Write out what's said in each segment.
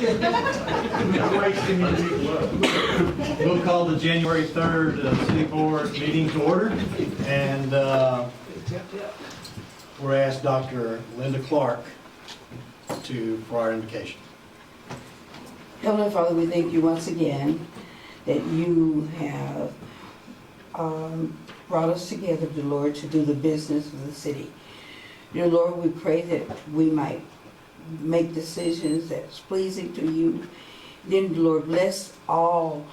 We'll call the January 3rd City Board meeting to order, and we're asked Dr. Linda Clark for our invocation. Heavenly Father, we thank you once again that you have brought us together, dear Lord, to do the business of the city. Dear Lord, we pray that we might make decisions that's pleasing to you. Then, Lord, bless all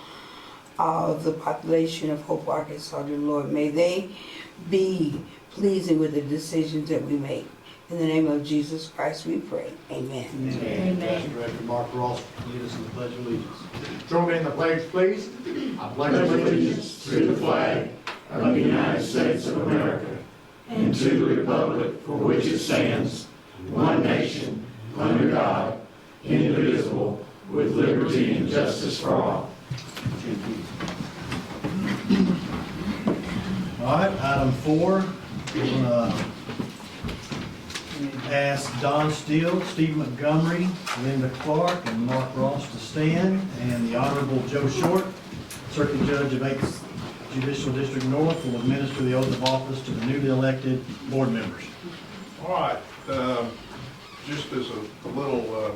of the population of Hope, Arkansas, dear Lord. May they be pleasing with the decisions that we make. In the name of Jesus Christ we pray. Amen. Amen. Pastor Director Mark Ross, lead us in the Pledge of Allegiance. Join me in the pledge, please. I pledge allegiance to the flag of the United States of America and to the republic for which it stands, one nation, under God, indivisible, with liberty and justice for all. All right, item 4, we're going to ask Don Steele, Steve Montgomery, Linda Clark, and Mark Ross to stand, and the Honorable Joe Short, Circuit Judge of 8th Judicial District North, will administer the oath of office to the newly elected board members. All right, just as a little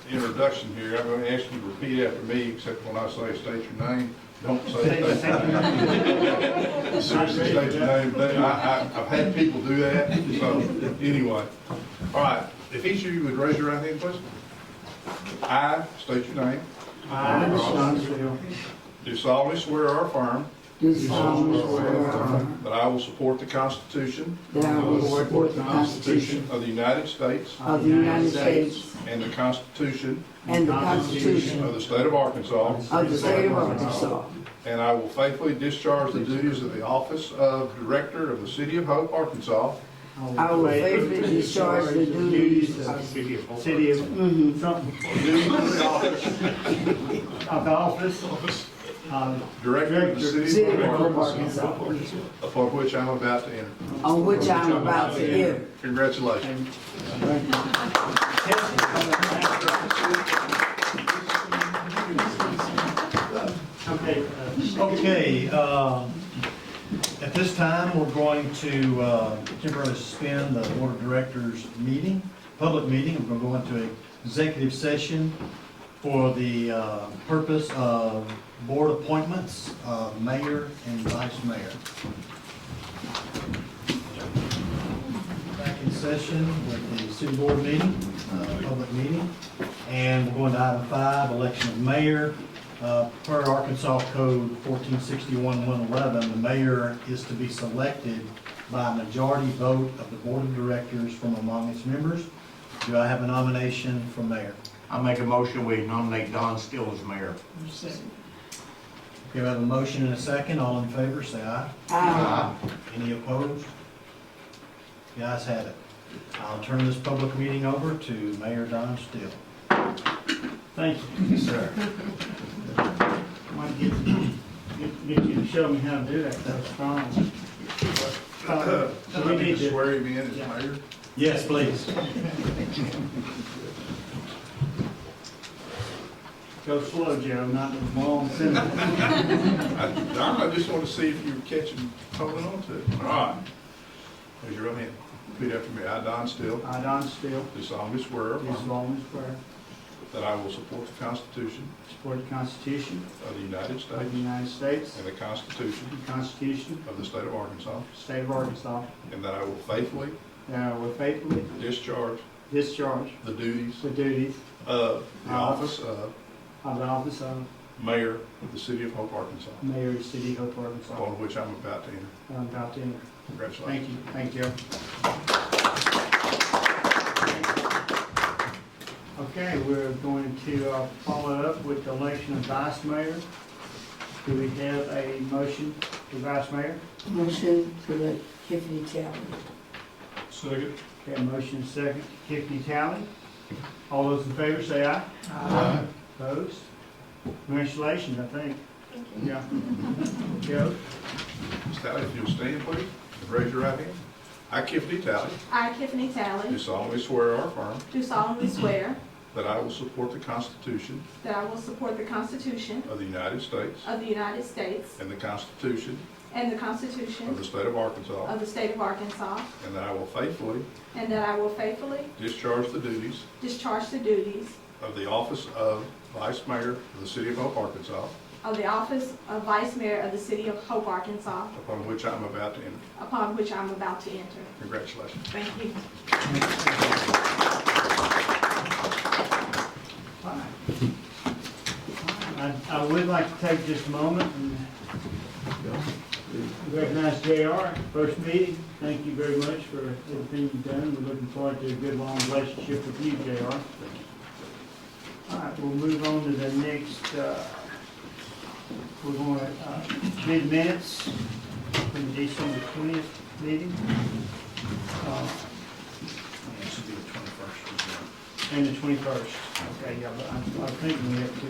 introduction here, I'm going to ask you to repeat after me, except when I say state your name. Don't say state your name. Seriously, state your name. I've had people do that, so anyway. All right, if each of you would raise your right hand, please. I state your name. I, Don Steele, Do solemnly swear or affirm Do solemnly swear or affirm that I will support the Constitution that I will support the Constitution of the United States of the United States and the Constitution and the Constitution of the State of Arkansas, of the State of Arkansas. and I will faithfully discharge the duties of the office of Director of the City of Hope, Arkansas, I will faithfully discharge the duties of city of the office Director of the City City of of Hope, Hope, Arkansas, Arkansas, upon which I am about to enter. on which I am about to enter. Congratulations. Okay, at this time, we're going to temporarily suspend the Board of Directors meeting, public meeting. We're going to go into executive session for the purpose of board appointments of mayor and vice mayor. Back in session with the city board meeting, public meeting, and we're going to item 5, election of mayor. Per Arkansas Code 1461-111, the mayor is to be selected by a majority vote of the board of directors from among its members. Do I have a nomination for mayor? I make a motion, we nominate Don Steele as mayor. Okay, we have a motion and a second. All in favor, say aye. Aye. Any opposed? The ayes have it. I'll turn this public meeting over to Mayor Don Steele. Thank you. Yes, sir. I might get you to show me how to do that, that's strong. Do I need to swear him in as mayor? Yes, please. Go slow, Joe, not the long sentence. Don, I just want to see if you're catching, holding on to it. All right. Raise your right hand. Repeat after me. I, Don Steele, I, Don Steele, do solemnly swear do solemnly swear that I will support the Constitution to support the Constitution of the United of States the United States, and the Constitution the Constitution of the State of Arkansas, of the State of Arkansas, and that I will faithfully that I will faithfully discharge discharge the duties the duties of the office of of the office of Mayor of the City of Hope, Arkansas, Mayor of the City of Hope, Arkansas. upon which I'm about to enter. I'm about to enter. Congratulations. Thank you, Okay, we're going to follow up with the election of vice mayor. Do we have a motion for vice mayor? Motion to the Tiffany Talley. Second. Okay, a motion second, Tiffany Talley. All those in favor say aye. Aye. Opposed? Congratulations, I think. Yeah. Joe? Ms. Talley, if you'll stand, please, and raise your right hand. I, Tiffany Talley, I, Tiffany Talley, do solemnly swear or affirm do solemnly swear that I will support the Constitution that I will support the Constitution of the United States of the United States and the Constitution and the of Constitution the State of Arkansas, of the State of Arkansas, and that I will faithfully and that I will faithfully discharge the duties discharge the duties of the office of Vice Mayor of the City of Hope, Arkansas, of the office of Vice Mayor of the City of Hope, Arkansas, upon which I am about to enter. upon which I am about to enter. Congratulations. Thank you. I would like to take just a moment and recognize JR, first meeting. Thank you very much for everything you've done. We're looking forward to a good, long relationship with you, JR. All right, we'll move on to the next, we're going to read minutes from the December 20th meeting. It should be the 21st. And the 21st. Okay, yeah, but I'm thinking we have to.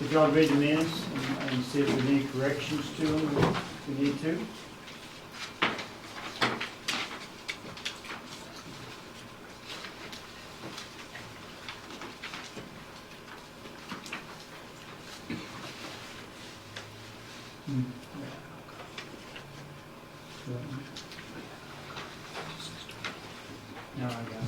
If y'all read the minutes and see if there's any corrections to them, if we need to. No, I got it down.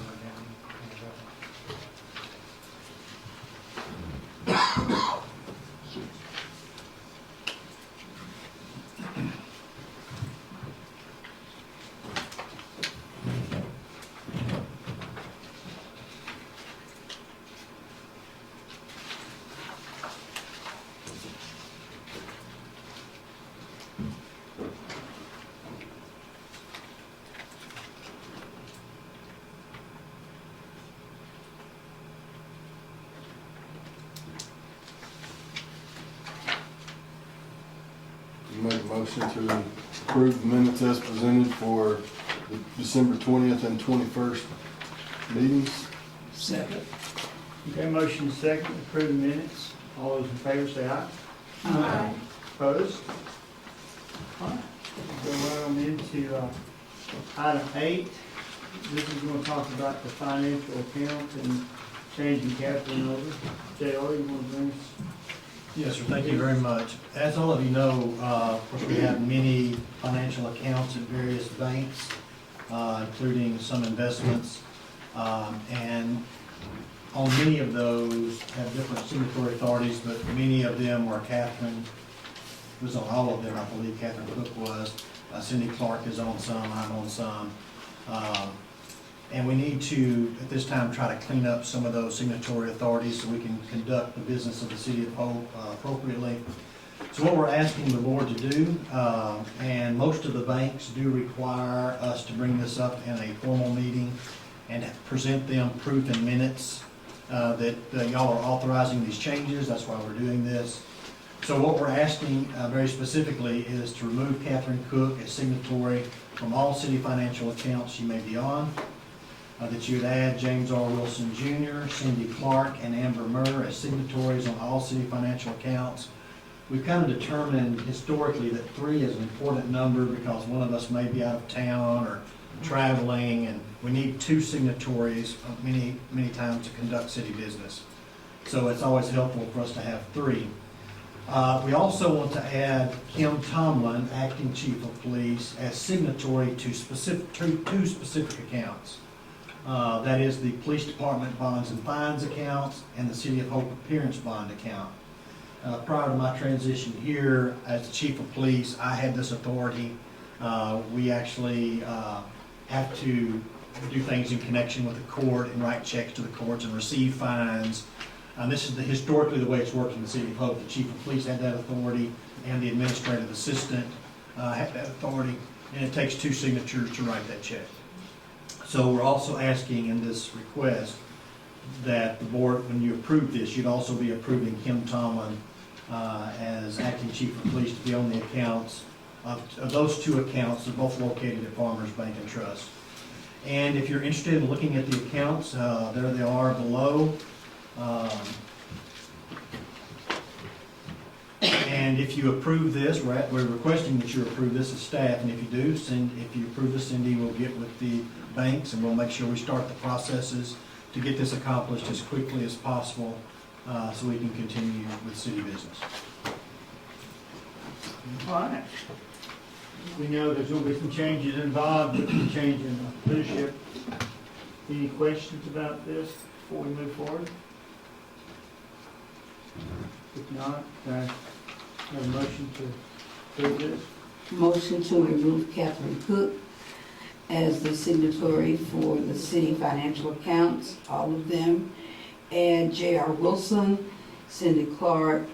Make a motion to approve the minutes as presented for the December 20th and 21st meetings. Second. Okay, motion second, approve the minutes. All those in favor say aye. Aye. Opposed? All right, go right on into item 8. This is going to talk about the financial account and changing capital over. JR, you want to bring us? Yes, sir, thank you very much. As all of you know, of course, we have many financial accounts at various banks, including some investments. And on many of those have different signatory authorities, but many of them are Catherine, was on all of them, I believe Catherine Cook was. Cindy Clark is on some, I'm on some. And we need to, at this time, try to clean up some of those signatory authorities so we can conduct the business of the City of Hope appropriately. So what we're asking the board to do, and most of the banks do require us to bring this up in a formal meeting and present them proof and minutes that y'all are authorizing these changes. That's why we're doing this. So what we're asking very specifically is to remove Catherine Cook as signatory from all city financial accounts she may be on. That you would add James R. Wilson Jr., Cindy Clark, and Amber Murr as signatories on all city financial accounts. We've kind of determined historically that 3 is an important number because one of us may be out of town or traveling, and we need 2 signatories many times to conduct city business. So it's always helpful for us to have 3. We also want to add Kim Tomlin, Acting Chief of Police, as signatory to two specific accounts. That is the Police Department Bonds and Fines accounts and the City of Hope Appearance Bond account. Prior to my transition here as the Chief of Police, I had this authority. We actually have to do things in connection with the court and write checks to the courts and receive fines. This is historically the way it's worked in the City of Hope. The Chief of Police had that authority and the Administrative Assistant had that authority, and it takes 2 signatures to write that check. So we're also asking in this request that the board, when you approve this, you'd also be approving Kim Tomlin as Acting Chief of Police to be on the accounts of those 2 accounts. They're both located at Farmers Bank and Trust. And if you're interested in looking at the accounts, there they are below. And if you approve this, we're requesting that you approve this as staff, and if you do, if you approve this, Cindy will get with the banks and we'll make sure we start the processes to get this accomplished as quickly as possible, so we can continue with city business. All right. We know there's gonna be some changes involved with the change in leadership. Any questions about this before we move forward? If not, can I have a motion to approve this? Motion to remove Catherine Cook as the signatory for the city financial accounts, all of them. Add J.R. Wilson, Cindy Clark,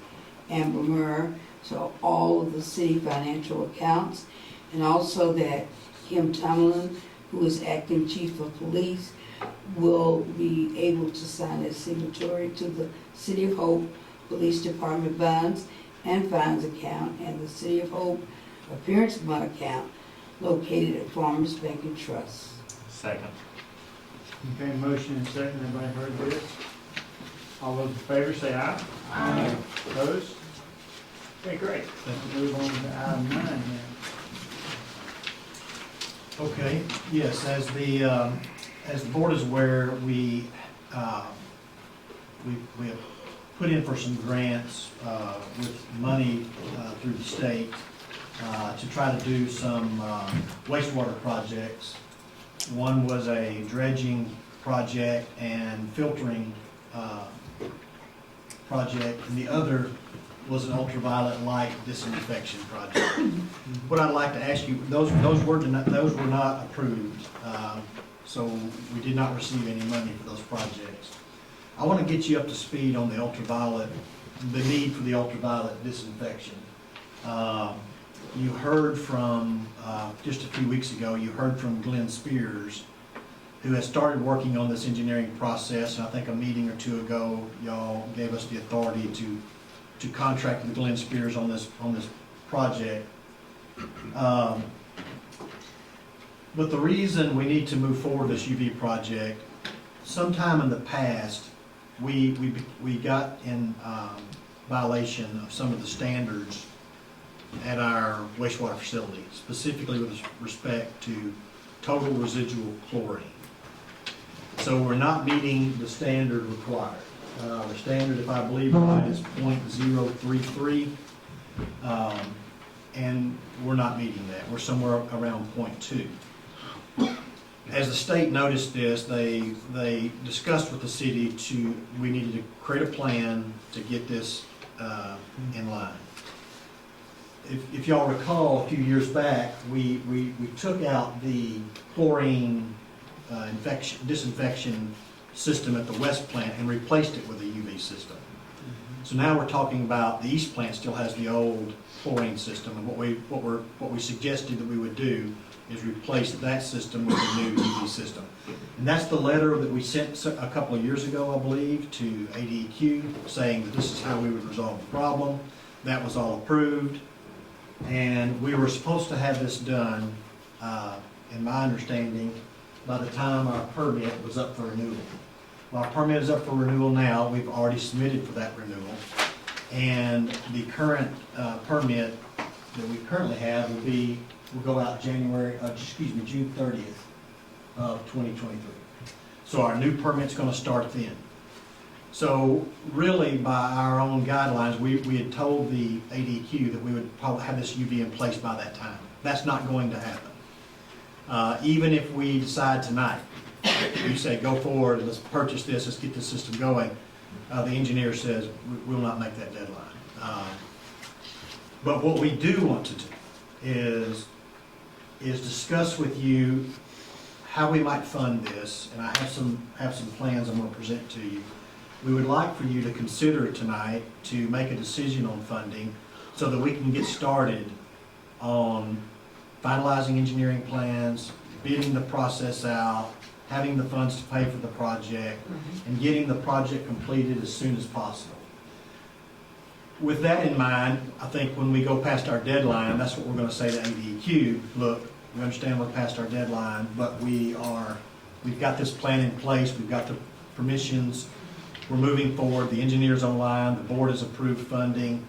Amber Murr, so all of the city financial accounts. And also that Kim Tomlin, who is acting chief of police, will be able to sign as signatory to the City of Hope Police Department bonds and fines account and the City of Hope appearance bond account located at Farmers Bank and Trust. Second. Okay, motion and second, everybody heard this? All those in favor say aye. Aye. Opposed? Okay, great. We'll move on to item 9 now. Okay, yes, as the board is aware, we have put in for some grants with money through the state to try to do some wastewater projects. One was a dredging project and filtering project, and the other was an ultraviolet light disinfection project. What I'd like to ask you, those were not approved, so we did not receive any money for those projects. I want to get you up to speed on the ultraviolet, the need for the ultraviolet disinfection. You heard from, just a few weeks ago, you heard from Glenn Spears, who has started working on this engineering process, and I think a meeting or two ago, y'all gave us the authority to contract with Glenn Spears on this project. But the reason we need to move forward this UV project, sometime in the past, we got in violation of some of the standards at our wastewater facility, specifically with respect to total residual chlorine. So we're not meeting the standard required. The standard, if I believe right, is .033, and we're not meeting that. We're somewhere around .2. As the state noticed this, they discussed with the city we needed to create a plan to get this in line. If y'all recall, a few years back, we took out the chlorine disinfection system at the west plant and replaced it with a UV system. So now we're talking about the east plant still has the old chlorine system, and what we suggested that we would do is replace that system with a new UV system. And that's the letter that we sent a couple of years ago, I believe, to ADEQ, saying that this is how we would resolve the problem. That was all approved, and we were supposed to have this done, in my understanding, by the time our permit was up for renewal. Well, our permit is up for renewal now. We've already submitted for that renewal. And the current permit that we currently have will go out June 30th of 2023. So our new permit's gonna start then. So really, by our own guidelines, we had told the ADQ that we would probably have this UV in place by that time. That's not going to happen. Even if we decide tonight, you say, go forward, let's purchase this, let's get this system going, the engineer says, we will not make that deadline. But what we do want to do is discuss with you how we might fund this, and I have some plans I'm going to present to you. We would like for you to consider tonight to make a decision on funding so that we can get started on finalizing engineering plans, bidding the process out, having the funds to pay for the project, and getting the project completed as soon as possible. With that in mind, I think when we go past our deadline, that's what we're going to say to ADEQ. Look, we understand we're past our deadline, but we've got this plan in place, we've got the permissions, we're moving forward, the engineer's online, the board has approved funding,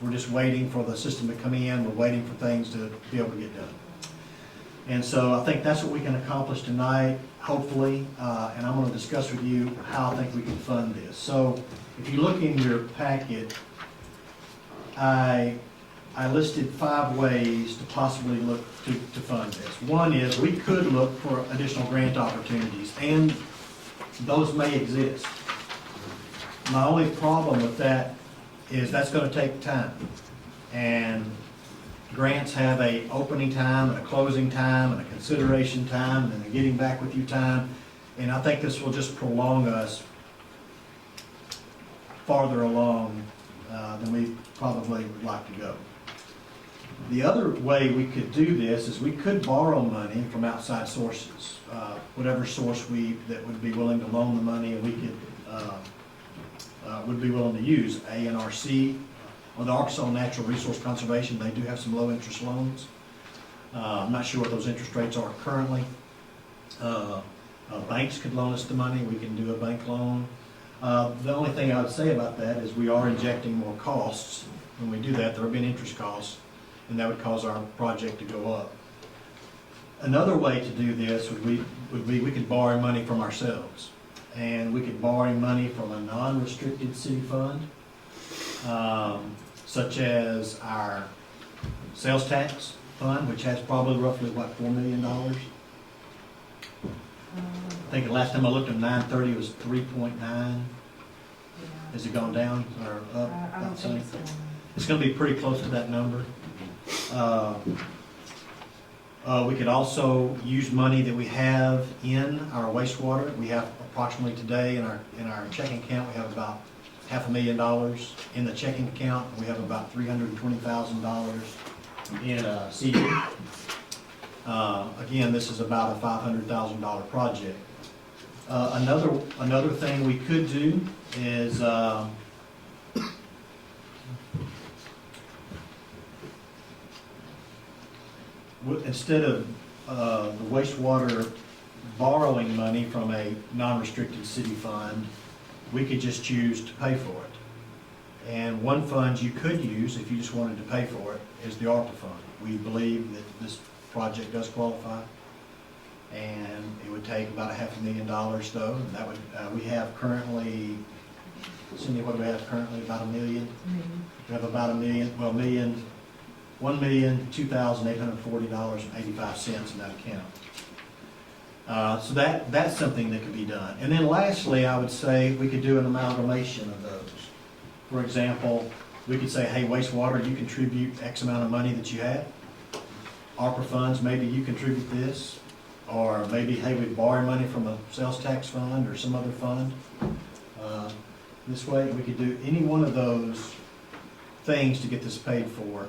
we're just waiting for the system to come in, we're waiting for things to be able to get done. And so I think that's what we can accomplish tonight, hopefully, and I'm gonna discuss with you how I think we can fund this. So if you look in your packet, I listed 5 ways to possibly look to fund this. One is we could look for additional grant opportunities, and those may exist. My only problem with that is that's gonna take time. And grants have a opening time and a closing time and a consideration time and a getting back with you time. And I think this will just prolong us farther along than we probably would like to go. The other way we could do this is we could borrow money from outside sources, whatever source that would be willing to loan the money and we could, would be willing to use. ANRC, or the Arkansas Natural Resource Conservation, they do have some low interest loans. I'm not sure what those interest rates are currently. Banks could loan us the money, we can do a bank loan. The only thing I would say about that is we are injecting more costs. When we do that, there will be an interest cost, and that would cause our project to go up. Another way to do this would be we could borrow money from ourselves. And we could borrow money from a non-restricted city fund, such as our sales tax fund, which has probably roughly, what, $4 million? I think the last time I looked at 9/30, it was 3.9. Has it gone down or up? I don't think so. It's gonna be pretty close to that number. We could also use money that we have in our wastewater. We have approximately today in our checking account, we have about $500,000 in the checking account. We have about $320,000 in CD. Again, this is about a $500,000 project. Another thing we could do is instead of the wastewater borrowing money from a non-restricted city fund, we could just choose to pay for it. And one fund you could use, if you just wanted to pay for it, is the ARPA fund. We believe that this project does qualify, and it would take about $500,000 though. And that would, we have currently, Cindy, what do we have currently, about $1 million? We have about $1,002,840.85 in that account. So that's something that could be done. And then lastly, I would say we could do an amalgamation of those. For example, we could say, hey, wastewater, you contribute X amount of money that you have. ARPA funds, maybe you contribute this. Or maybe, hey, we borrow money from a sales tax fund or some other fund. This way, we could do any one of those things to get this paid for.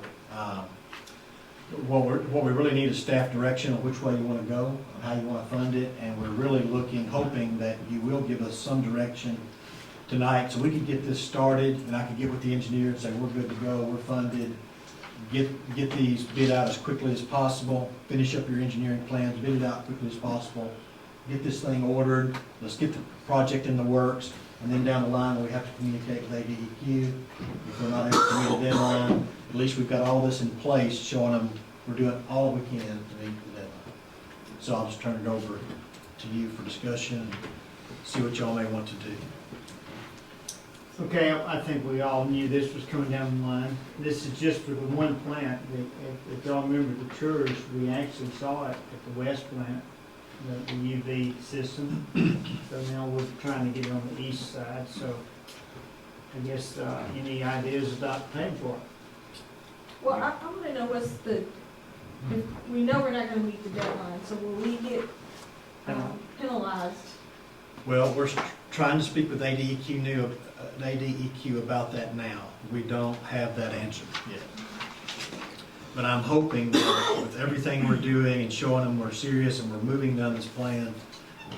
What we really need is staff direction on which way you want to go, on how you want to fund it, and we're really hoping that you will give us some direction tonight so we can get this started, and I can get with the engineer and say, we're good to go, we're funded, get these bid out as quickly as possible, finish up your engineering plans, bid it out quickly as possible, get this thing ordered, let's get the project in the works, and then down the line, we have to communicate with ADEQ. If we're not able to meet a deadline, at least we've got all this in place, showing them we're doing all we can to meet the deadline. So I'll just turn it over to you for discussion, and see what y'all may want to do. Okay, I think we all knew this was coming down the line. This is just for the one plant. If y'all remember the tours, we actually saw it at the west plant, the UV system. So now we're trying to get it on the east side, so I guess, any ideas about paying for it? Well, I want to know if we know we're not going to meet the deadline, so will we get penalized? Well, we're trying to speak with ADEQ about that now. We don't have that answer yet. But I'm hoping that with everything we're doing and showing them we're serious and we're moving down this plan,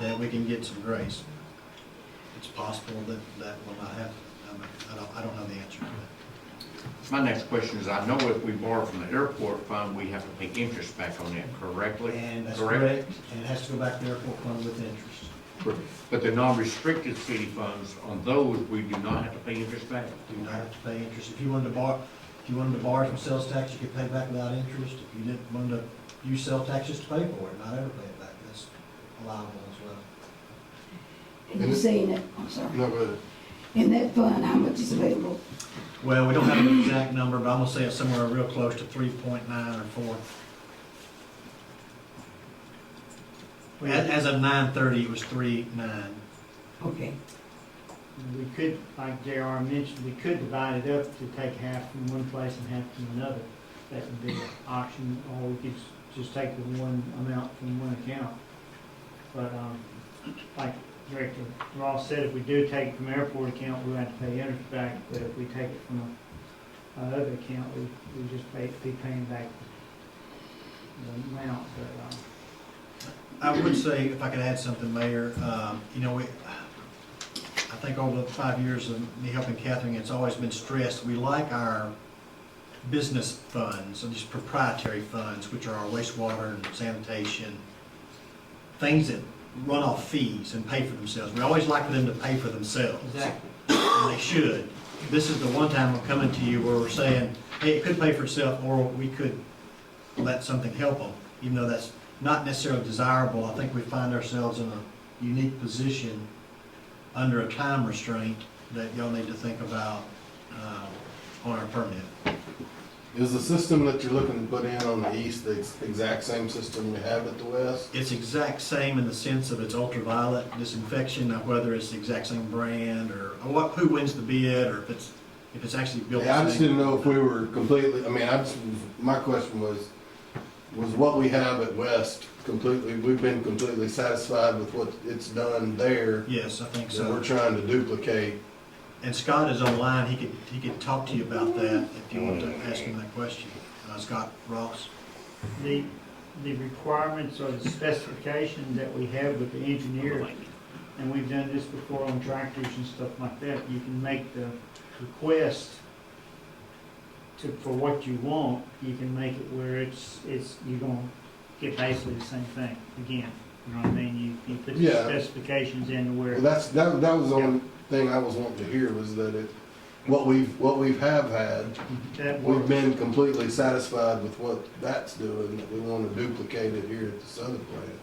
that we can get some grace. It's possible that will not happen. I don't know the answer to that. My next question is, I know if we borrow from the airport fund, we have to pay interest back on that, correctly? And that's correct, and it has to go back to the airport fund with interest. But the non-restricted city funds, on those, we do not have to pay interest back? Do not have to pay interest. If you wanted to borrow from sales tax, you could pay back without interest. If you didn't want to use sales taxes to pay for it, not ever pay it back. That's allowable as well. And you're saying that, I'm sorry, No, but in that fund, how much is available? Well, we don't have an exact number, but I'm gonna say it's somewhere real close to 3.9 or 4. As of 9:30, it was 3.9. Okay, We could, like JR mentioned, we could divide it up to take half from one place and half from another. That would be an option, or we could just take the one amount from one account. But, like Director Ross said, if we do take it from airport account, we have to pay interest back, but if we take it from another account, we just be paying back the amount, but, I would say, if I could add something, Mayor, you know, I think over the 5 years of me helping Catherine, it's always been stressed, we like our business funds, and these proprietary funds, which are our wastewater and sanitation, things that run off fees and pay for themselves. We always like for them to pay for themselves. exactly. And they should. This is the one time we're coming to you where we're saying, hey, it could pay for itself, or we could let something help them, even though that's not necessarily desirable. I think we find ourselves in a unique position under a time restraint that y'all need to think about on our permit. is the system that you're looking to put in on the east the exact same system we have at the west? It's exact same in the sense of its ultraviolet disinfection, now whether it's the exact same brand or who wins the bid, or if it's actually built Yeah, I the just same. didn't know if we were completely, I mean, my question was what we have at west completely, we've been completely satisfied with what it's done there, Yes, I think so we're so. trying to duplicate. And Scott is online, he could talk to you about that if you want to ask him that question. Scott Ross? The requirements or the specifications that we have with the engineer, and we've done this before on tractors and stuff like that, you can make the request for what you want, you can make it where it's, you're gonna get basically the same thing again. You know what I mean? You put the Yeah. specifications in where. Well, that was the only thing I was wanting to hear was that what we've had, That we've works. been completely satisfied with what that's doing, that we want to duplicate it here at this other plant.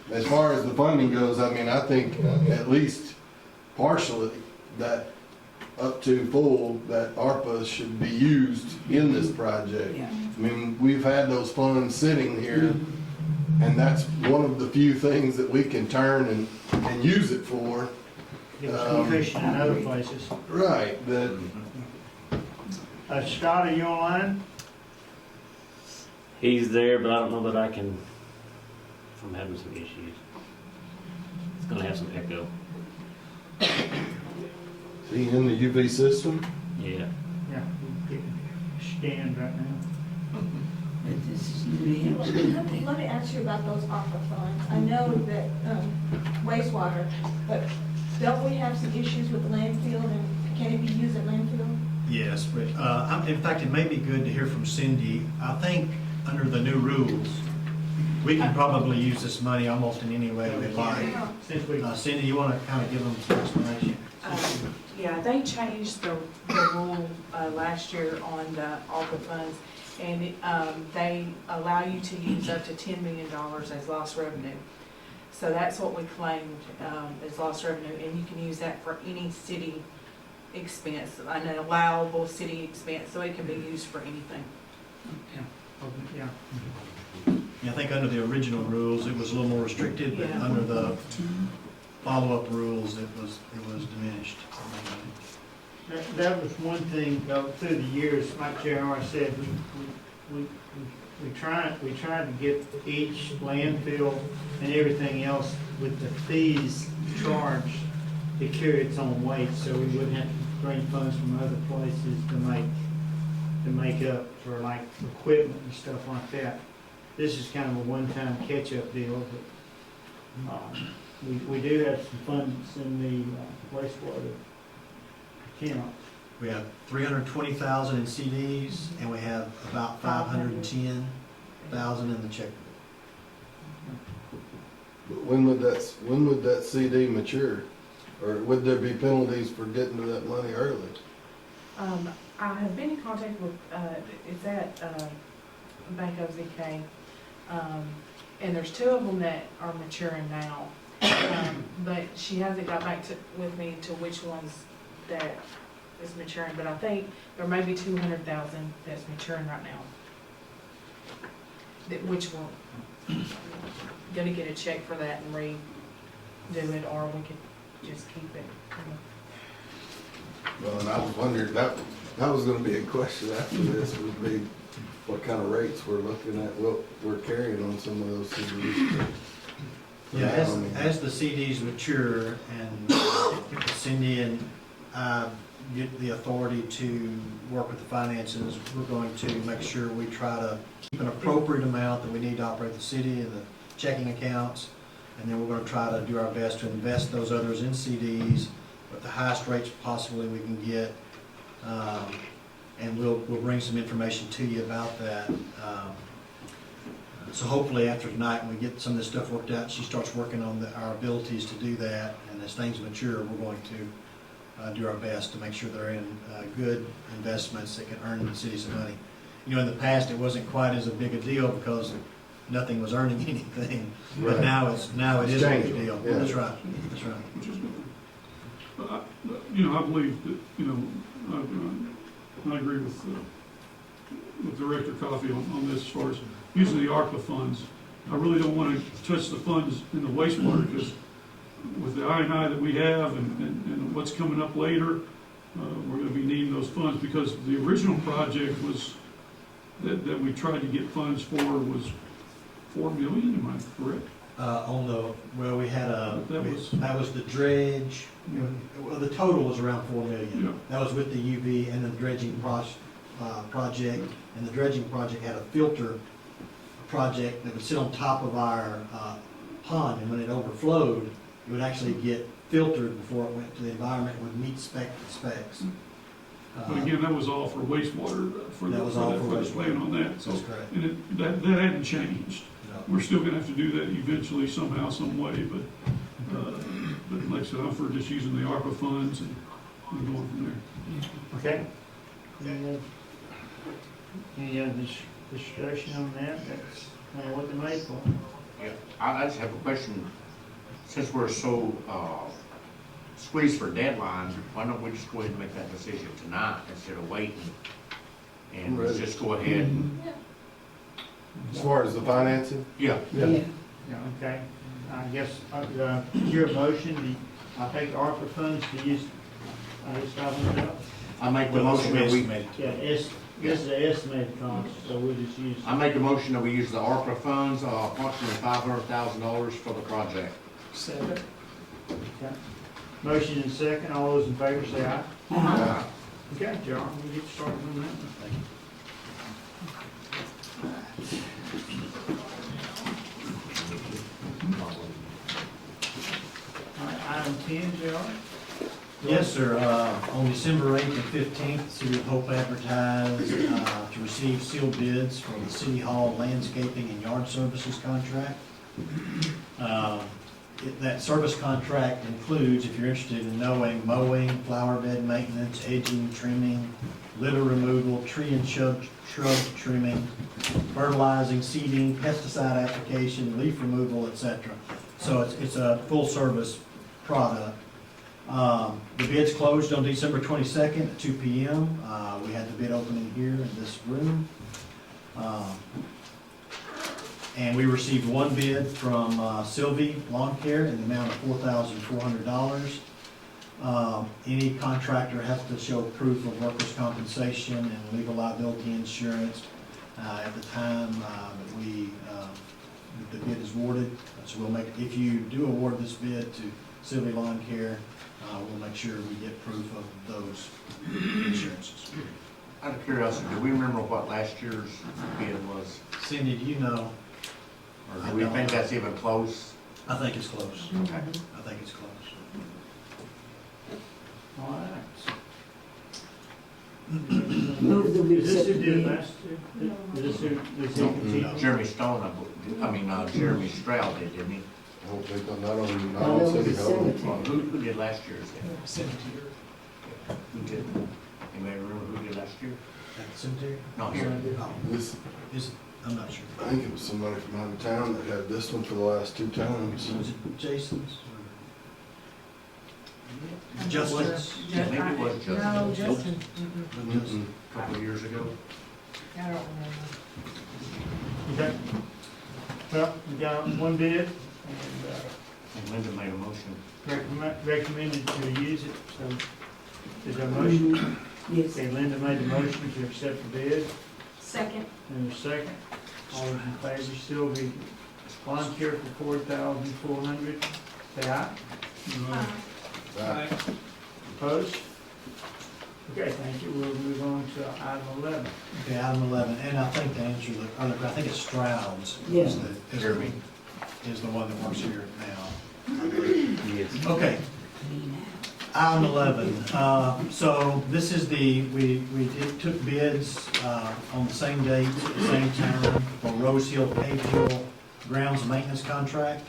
And as far as the funding goes, I mean, I think at least partially that up to full, that ARPA should be used in this project. yeah. I mean, we've had those funds sitting here, and that's one of the few things that we can turn and use it for. Give us some cushion in other places. Right, that, Scott, are you online? He's there, but I don't know that I can. I'm having some issues. It's gonna have some echo. see, in the UV system, Yeah. Yeah, we're getting scanned right now. But this is New Let Hampshire. me ask you about those ARPA funds. I know that wastewater, but don't we have some issues with landfill, and can it be used at landfill? Yes, but, in fact, it may be good to hear from Cindy. I think under the new rules, we can probably use this money almost in any way we like. Since we, Cindy, you want to kind of give them some explanation? Yeah, they changed the rule last year on the ARPA funds, and they allow you to use up to $10 million as lost revenue. So that's what we claimed as lost revenue, and you can use that for any city expense, an allowable city expense, so it can be used for anything. yeah. Yeah, I think under the original rules, it was a little more restricted, but Yeah. under the follow-up rules, it was diminished. That was one thing, though, through the years, like JR said, we tried to get each landfill and everything else with the fees charged to carry its own weight, so we wouldn't have to bring funds from other places to make up for like equipment and stuff like that. This is kind of a one-time catch-up deal, but we do have some funds in the wastewater account. We have 320,000 in CDs, and we have about 510,000 in the checkbook. but when would that CD mature? Or would there be penalties for getting to that money early? I have been in contact with, it's at Bank OZK, And there's two of them that are maturing now. But she hasn't got back with me to which ones that is maturing, but I think there may be 200,000 that's maturing right now. Which we're gonna get a check for that and redo it, or we could just keep it. Well, and I was wondering, that was gonna be a question after this, would be what kind of rates we're looking at, what we're carrying on some of those CDs. Yeah, as the CDs mature and Cindy and I get the authority to work with the finances, we're going to make sure we try to keep an appropriate amount that we need to operate the city and the checking accounts. And then we're gonna try to do our best to invest those others in CDs with the highest rates possibly we can get. And we'll bring some information to you about that. So hopefully after tonight, when we get some of this stuff worked out, she starts working on our abilities to do that. And as things mature, we're going to do our best to make sure they're in good investments that can earn the city some money. You know, in the past, it wasn't quite as a big a deal because nothing was earning anything. But Right. now it is a big deal. Yeah. That's right, that's right. Which is good. But I believe that, I agree with Director Coffey on this as far as using the ARPA funds. I really don't want to touch the funds in the wastewater because with the I&I that we have and what's coming up later, we're going to be needing those funds because the original project was, that we tried to get funds for was $4 million, am I correct? We had that was the dredge. Yeah. Well, the total was around $4 million. Yeah. That was with the UV and the dredging project. And the dredging project had a filter project that would sit on top of our pond, and when it overflowed, it would actually get filtered before it went to the environment, would meet specs. But again, that was all for wastewater, for That was all for the plan wastewater. on that. So, That's correct. and that hadn't changed. No. We're still gonna have to do that eventually, somehow, some way, but like I said, I'm for just using the ARPA funds and going from there. Okay. Any other discussion on that? That's kind of what they're made for. Yeah, I just have a question. Since we're so squeezed for deadlines, why don't we just go ahead and make that decision tonight instead of waiting? And let's just go ahead and, As far as the financing? yeah. Yeah. Yeah, okay. I guess, your motion, I'll take the ARPA funds to use, it's $500. I make the motion that we, Yeah, this is the estimated cost, so we'll just use. I make a motion that we use the ARPA funds, approximately $500,000 for the project. Second. Okay. Motion and second, all those in favor say aye. Yeah. Okay, John, we get started on that. Thank you. All right, item 10, JR. Yes, sir. On December 8th and 15th, the City of Hope advertised to receive sealed bids for the City Hall landscaping and yard services contract. That service contract includes, if you're interested in knowing, mowing, flower bed maintenance, edging, trimming, litter removal, tree and shrub trimming, fertilizing, seeding, pesticide application, leaf removal, etc. So it's a full-service product. The bids closed on December 22nd at 2 p.m. We had the bid opening here in this room. And we received one bid from Sylvie Lawn Care in the amount of $4,400. Any contractor has to show proof of workers' compensation and legal liability insurance at the time that the bid is awarded. So we'll make, if you do award this bid to Sylvie Lawn Care, we'll make sure we get proof of those insurances. Out of curiosity, do we remember what last year's bid was? Cindy, do you know? Or do we think that's even close? I think it's close. Okay. I think it's close. All right. Move that we Is this who accept did it the last year? Is this who, is he No, continuing? Jeremy Stone, Jeremy Stroud did, didn't he? I don't think, not on No, City it's Hall. cemetery. Who did last year's then? Who did? Anybody remember who did last year? At the cemetery? Not here. Oh, This, is, I'm not sure. I think it was somebody from out of town that had this one for the last 2 times. Was it Jason's? Justin's? I think it was Justin. No, Justin. Mm-mm. A couple of years ago. I don't remember. Okay. Well, we got one bid, and And Linda made a motion. recommended to use it, so is there a motion? Yes. Okay, Linda made the motion to accept the bid, Second. and a second. All those in favor, Sylvia Lawn Care for $4,400, say aye. Right. Opposed? Okay, thank you. We'll move on to item 11. Okay, item 11, and I think to answer the other, I think it's Stroud's. Yeah. Jeremy. Is the one that works here now. Yes. Okay, item 11, so this is took bids, on the same date, at the same time, for Rose Hill Page Hill grounds maintenance contract.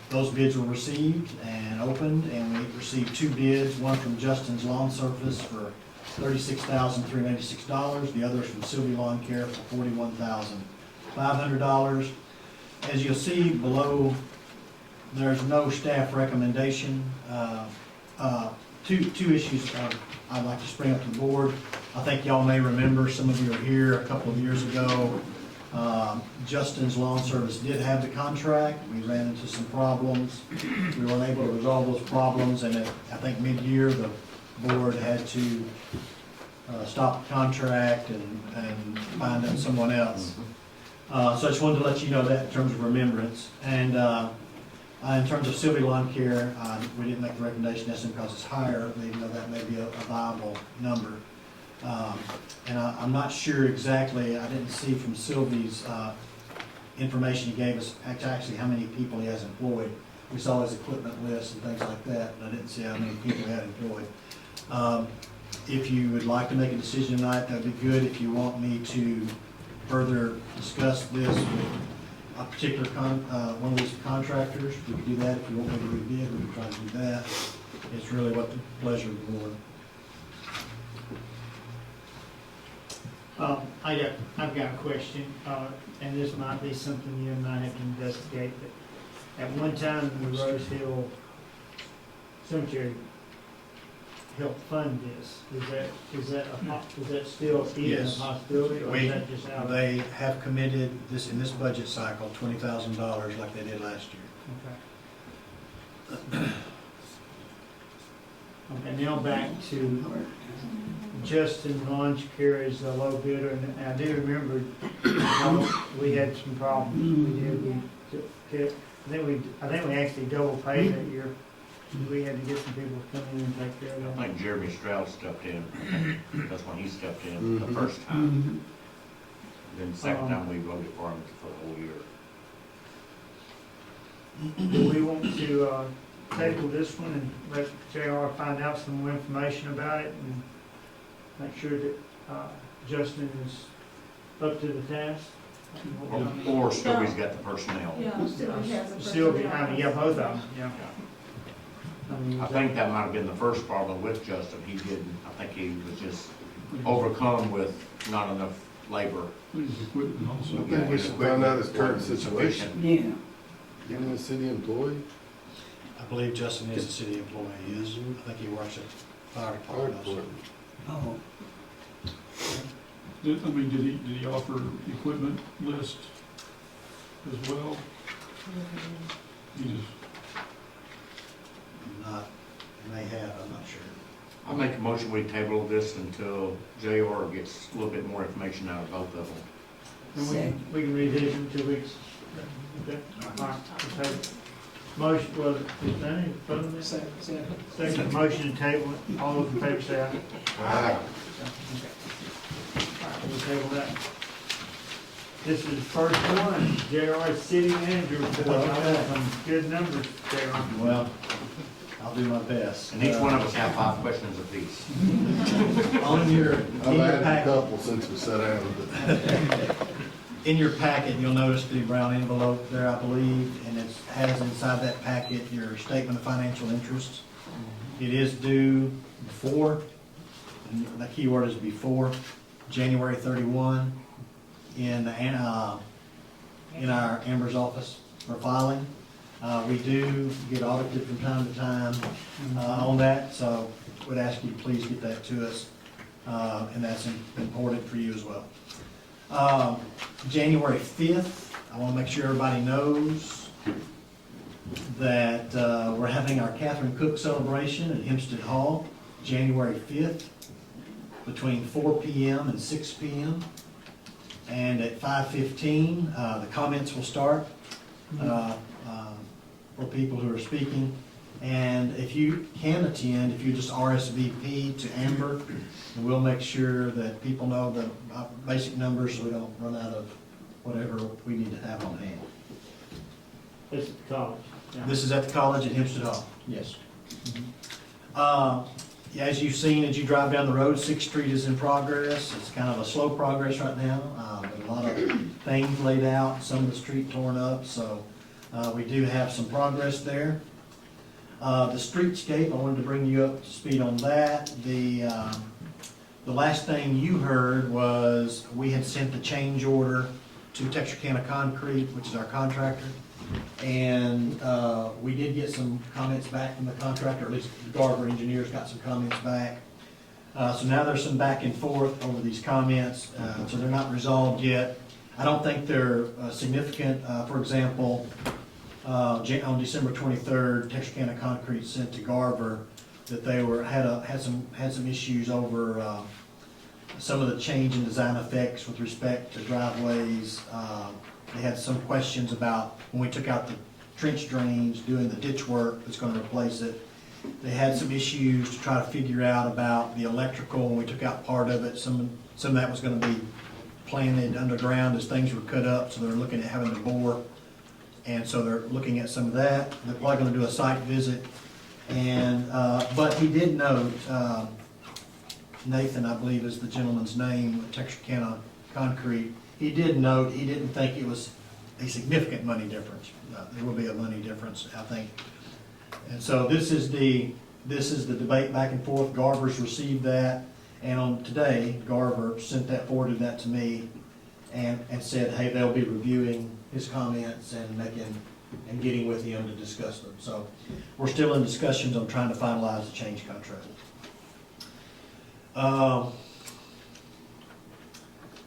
Those bids were received and opened, and we received 2 bids, one from Justin's Lawn Service for $36,386, the other is from Sylvia Lawn Care for $41,500. As you'll see below, there's no staff recommendation. Two issues I'd like to bring up to the board. I think y'all may remember, some of you are here, a couple of years ago, Justin's Lawn Service did have the contract. We ran into some problems. We weren't able to resolve those problems, and I think mid-year, the board had to stop the contract and find out someone else. So I just wanted to let you know that in terms of remembrance. And in terms of Sylvia Lawn Care, we didn't make the recommendation necessarily because it's higher, even though that may be a viable number. And I'm not sure exactly, I didn't see from Sylvie's information he gave us actually how many people he has employed. We saw his equipment list and things like that, but I didn't see how many people he had employed. If you would like to make a decision tonight, that'd be good. If you want me to further discuss this with a particular one of these contractors, we can do that. If you want me to rebid, we can try to do that. It's really what the pleasure of the board. I've got a question, and this might be something you and I have to investigate, but at one time, the Rose Hill Cemetery helped fund this. Is that still even a Yes. possibility, or is that just out of? They have committed this, in this budget cycle, $20,000 like they did last year. Okay. Okay, now back to Justin Lawn Care is the low bidder, and I do remember we had some problems. I think we actually double paid that year. We had to get some people to come in and take care of I that. think Jeremy Stroud stepped in. That's when he stepped in the first time. Then the second time we voted for him for the whole year. Do we want to table this one and let JR find out some more information about it and make sure that Justin is up to the task? Or Sylvia's got the personnel. Yeah, Sylvia has a. Sylvia, yeah, both of them, yeah. I think that might have been the first problem with Justin. He didn't, I think he was just overcome with not enough labor. I think we should find out his current situation. Yeah. Even a city employee? I believe Justin is a city employee, yes. I think he works at fire department also. Oh. Did he offer equipment list as well? He just, Not, may have, I'm not sure. I make a motion we table this until JR gets a little bit more information out of both of them. And we can revisit in 2 weeks. Okay. All right, we'll table. Motion, was it, is there any further? Second motion to table it. All those in favor say aye. Aye. Okay. All right, we'll table that. This is the first one, JR City Manager report. I want some good numbers, JR. Well, I'll do my best. And each one of us have 5 questions apiece. On your, I've had a couple since we sat down. in your packet, you'll notice the brown envelope there, I believe, and it has inside that packet your statement of financial interest. It is due before, and the key word is before. January 31 in our Amber's office for filing. We do get audited from time to time on that, so would ask you to please get that to us, and that's important for you as well. January 5th, I want to make sure everybody knows that we're having our Catherine Cook celebration at Hempstead Hall, January 5th, between 4 p.m. and 6 p.m. And at 5:15, the comments will start for people who are speaking. And if you can attend, if you just RSVP to Amber, and we'll make sure that people know the basic numbers so we don't run out of whatever we need to have on hand. This is college. Yeah. This is at the college at Hempstead Hall, yes. Yeah, as you've seen, as you drive down the road, 6th Street is in progress. It's kind of a slow progress right now. But a lot of things laid out, some of the street torn up, so we do have some progress there. The streetscape, I wanted to bring you up to speed on that. The last thing you heard was we had sent the change order to Texarkana Concrete, which is our contractor. And we did get some comments back from the contractor, at least the Garver engineers got some comments back. So now there's some back and forth over these comments, so they're not resolved yet. I don't think they're significant. For example, on December 23rd, Texarkana Concrete sent to Garver that they had some issues over some of the change in design effects with respect to driveways. They had some questions about when we took out the trench drains, doing the ditch work that's going to replace it. They had some issues to try to figure out about the electrical when we took out part of it. Some of that was going to be planted underground as things were cut up, so they're looking at having to bore. And so they're looking at some of that. They're probably going to do a site visit. And but he did note, Nathan, I believe is the gentleman's name, Texarkana Concrete. He did note he didn't think it was a significant money difference. There will be a money difference, I think. And so this is the debate back and forth. Garver's received that, and on today, Garver forwarded that to me, and said, hey, they'll be reviewing his comments and getting with him to discuss them. So we're still in discussions on trying to finalize the change contract.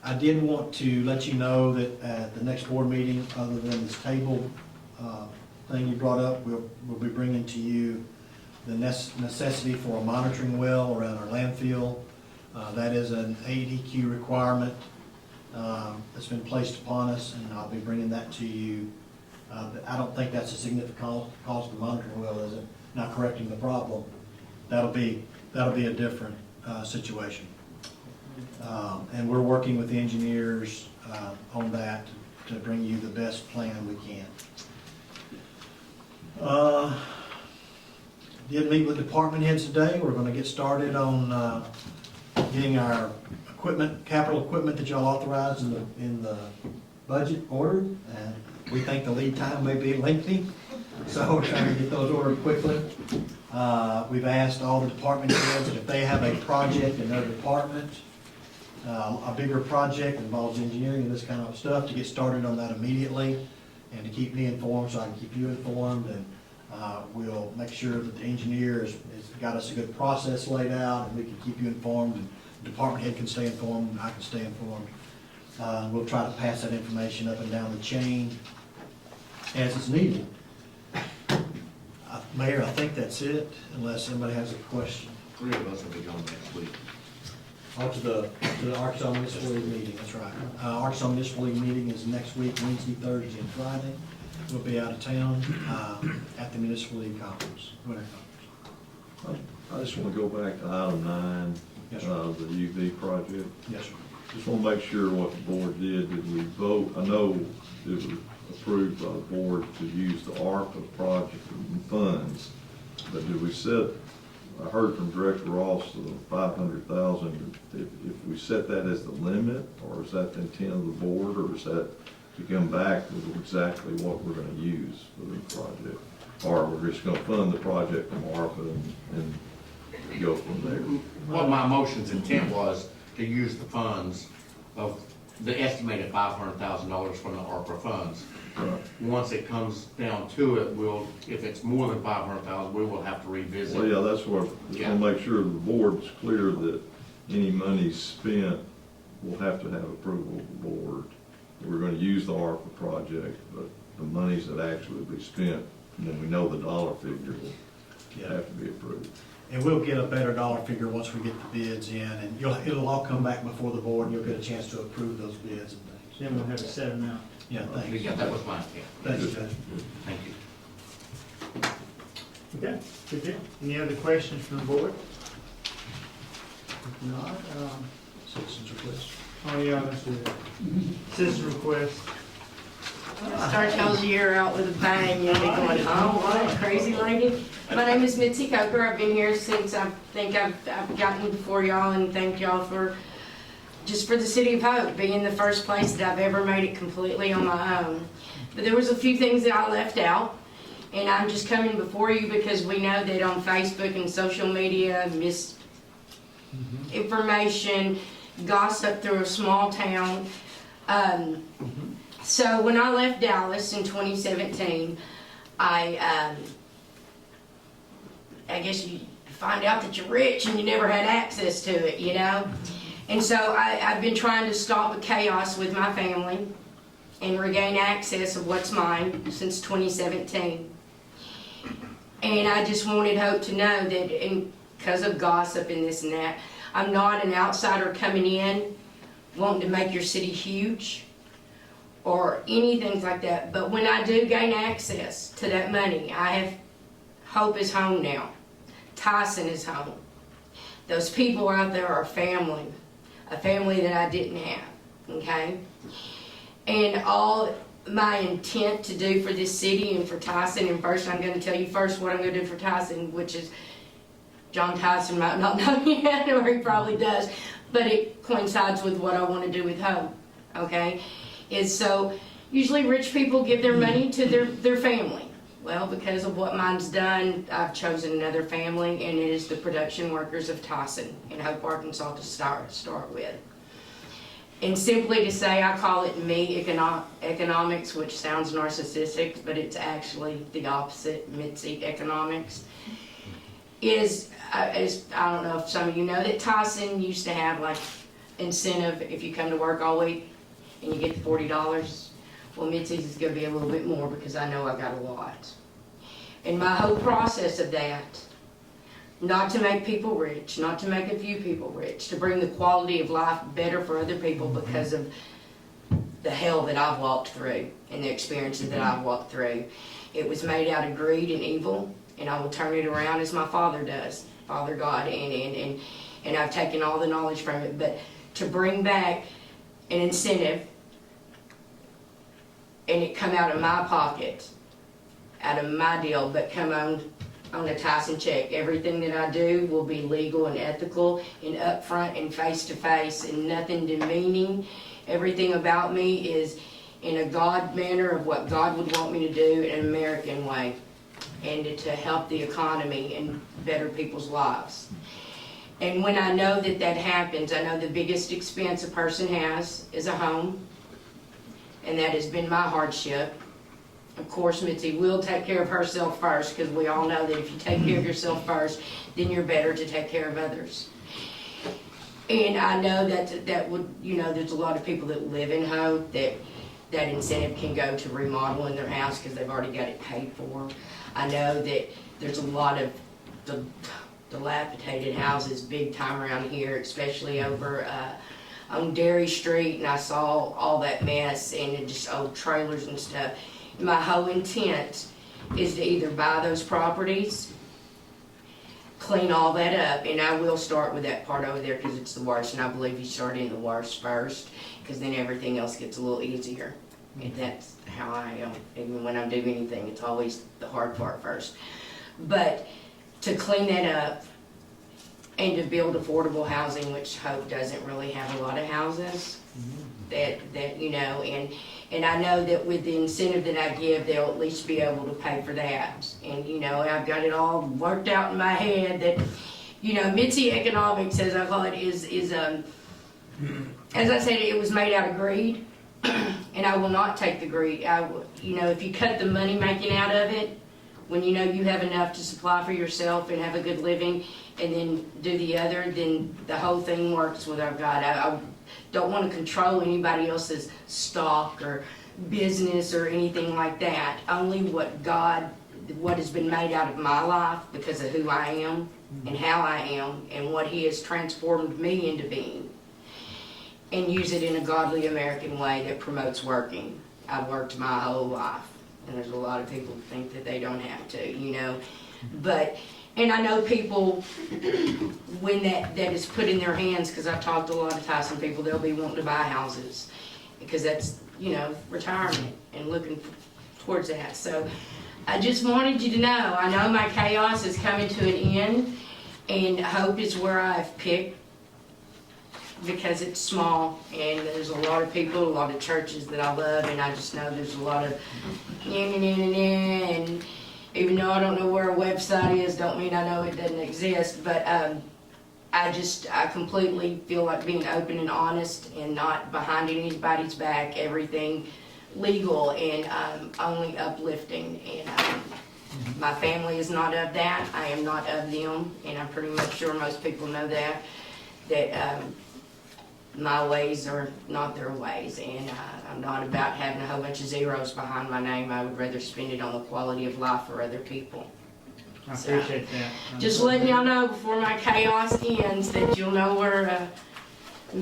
I did want to let you know that at the next board meeting, other than this table thing you brought up, we'll be bringing to you the necessity for a monitoring well around our landfill. That is an ADQ requirement that's been placed upon us, and I'll be bringing that to you. I don't think that's a significant cost of the monitoring well, is it? Not correcting the problem. That'll be a different situation. And we're working with the engineers on that to bring you the best plan we can. Did meet with department heads today. We're going to get started on getting our capital equipment that y'all authorized in the budget ordered. And we think the lead time may be lengthy, so we're trying to get those ordered quickly. We've asked all the department heads that if they have a project in their department, a bigger project that involves engineering and this kind of stuff, to get started on that immediately and to keep me informed so I can keep you informed. And we'll make sure that the engineer has got us a good process laid out, and we can keep you informed, and the department head can stay informed, and I can stay informed. We'll try to pass that information up and down the chain as it's needed. Mayor, I think that's it, unless somebody has a question. 3 of us will be going next week. To the Arkansas Municipal League meeting, that's right. Arkansas Municipal League meeting is next week, Wednesday, Thursday, and Friday. We'll be out of town at the Municipal League Conference, winter conference. I just want to go back to item 9, Yes, sir. the UV project. Yes, sir. Just want to make sure what the board did we vote? I know it was approved by the board to use the ARPA project funds, but did we set, I heard from Director Ross, the 500,000, if we set that as the limit, or is that the intent of the board, or is that to come back with exactly what we're going to use for the project? Or we're just going to fund the project from ARPA and go from there? What my motion's intent was, to use the funds of the estimated $500,000 from the ARPA funds. Right. Once it comes down to it, if it's more than 500,000, we will have to revisit. Well, yeah, that's what, just wanna make sure the board's clear that any money spent will have to have approval of the board. We're gonna use the ARPA project, but the monies that actually be spent, when we know the dollar figure, will have to be approved. And we'll get a better dollar figure once we get the bids in, and it'll all come back before the board, and you'll get a chance to approve those bids and things. Then we'll have it set amount. Yeah, thanks. Yeah, that was mine, yeah. Thanks, Judge. Thank you. Okay, good deal. Any other questions from the board? If not, Citizens request. oh yeah, let's do that. Citizen request. Start y'all's year out with a bang, you'll be going, oh, what, crazy lady? My name is Mitzi Coker, I've been here since I think I've gotten before y'all, and thank y'all for, just for the City of Hope being the first place that I've ever made it completely on my own. But there was a few things that I left out, and I'm just coming before you because we know that on Facebook and social media, misinformation, gossip through a small town. So when I left Dallas in 2017, I guess you find out that you're rich and you never had access to it, you know? And so I've been trying to stop the chaos with my family and regain access of what's mine since 2017. And I just wanted Hope to know that because of gossip and this and that, I'm not an outsider coming in wanting to make your city huge or anything like that. But when I do gain access to that money, Hope is home now. Tyson is home. Those people out there are family, a family that I didn't have, okay? And all my intent to do for this city and for Tyson, and first I'm going to tell you first what I'm going to do for Tyson, which is John Tyson might not know yet, or he probably does, but it coincides with what I want to do with Hope, okay? Is so usually rich people give their money to their family. Well, because of what mine's done, I've chosen another family, and it is the production workers of Tyson in Hope, Arkansas to start with. And simply to say, I call it me economics, which sounds narcissistic, but it's actually the opposite, Mitzi economics. I don't know if some of you know that Tyson used to have like incentive if you come to work all week and you get $40. Well, Mitzi's is going to be a little bit more because I know I got a lot. And my whole process of that, not to make people rich, not to make a few people rich, to bring the quality of life better for other people because of the hell that I've walked through and the experiences that I've walked through. It was made out of greed and evil, and I will turn it around as my Father does, Father God, and I've taken all the knowledge from it. But to bring back an incentive, and it come out of my pocket, out of my deal, but come on a Tyson check. Everything that I do will be legal and ethical and upfront and face-to-face and nothing demeaning. Everything about me is in a God manner of what God would want me to do in an American way, and to help the economy and better people's lives. And when I know that that happens, I know the biggest expense a person has is a home, and that has been my hardship. Of course, Mitzi will take care of herself first, because we all know that if you take care of yourself first, then you're better to take care of others. And I know that would, you know, there's a lot of people that live in Hope that incentive can go to remodeling their house because they've already got it paid for. I know that there's a lot of dilapidated houses big time around here, especially over on Dairy Street, and I saw all that mess and just old trailers and stuff. My whole intent is to either buy those properties, clean all that up, and I will start with that part over there because it's the worst, and I believe you start in the worst first, because then everything else gets a little easier. And that's how I am. Even when I do anything, it's always the hard part first. But to clean that up and to build affordable housing, which Hope doesn't really have a lot of houses, that you know, and I know that with the incentive that I give, they'll at least be able to pay for that. And you know, I've got it all worked out in my head that, you know, Mitzi economics, as I call it, is as I said, it was made out of greed, and I will not take the greed. You know, if you cut the money making out of it, when you know you have enough to supply for yourself and have a good living, and then do the other, then the whole thing works without God. I don't want to control anybody else's stock or business or anything like that. Only what has been made out of my life because of who I am and how I am and what He has transformed me into being. And use it in a godly American way that promotes working. I've worked my whole life, and there's a lot of people who think that they don't have to, you know. But, and I know people, when that is put in their hands, because I've talked to a lot of Tyson people, they'll be wanting to buy houses, because that's, you know, retirement and looking towards that. So I just wanted you to know, I know my chaos is coming to an end, and hope is where I've picked, because it's small, and there's a lot of people, a lot of churches that I love, and I just know there's a lot of and even though I don't know where a website is, don't mean I know it doesn't exist, but I completely feel like being open and honest and not behind anybody's back, everything legal and only uplifting, and my family is not of that, I am not of them, and I'm pretty much sure most people know that my ways are not their ways, and I'm not about having a whole bunch of zeros behind my name. I would rather spend it on the quality of life for other people. I appreciate that. Just letting y'all know before my chaos ends that you'll know where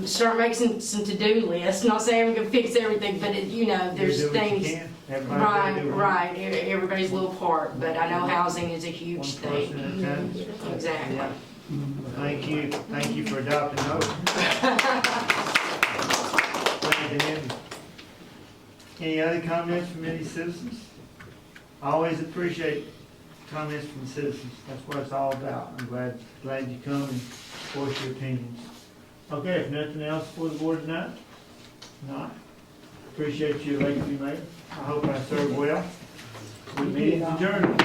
start making some to-do lists. Not saying I'm gonna fix everything, but you know, there's You do what you things. can. Everybody's gotta do what they Right. Everybody's little part, but I know housing is a can. huge One person thing. at a time. Exactly. Yeah. Well, thank you for adopting those. Glad to have you. Any other comments from any citizens? I always appreciate comments from citizens. That's what it's all about. I'm glad you come and voice your opinions. Okay, if nothing else for the board tonight? Not? Appreciate you electing me, Mayor. I hope I served well. Meeting adjourned.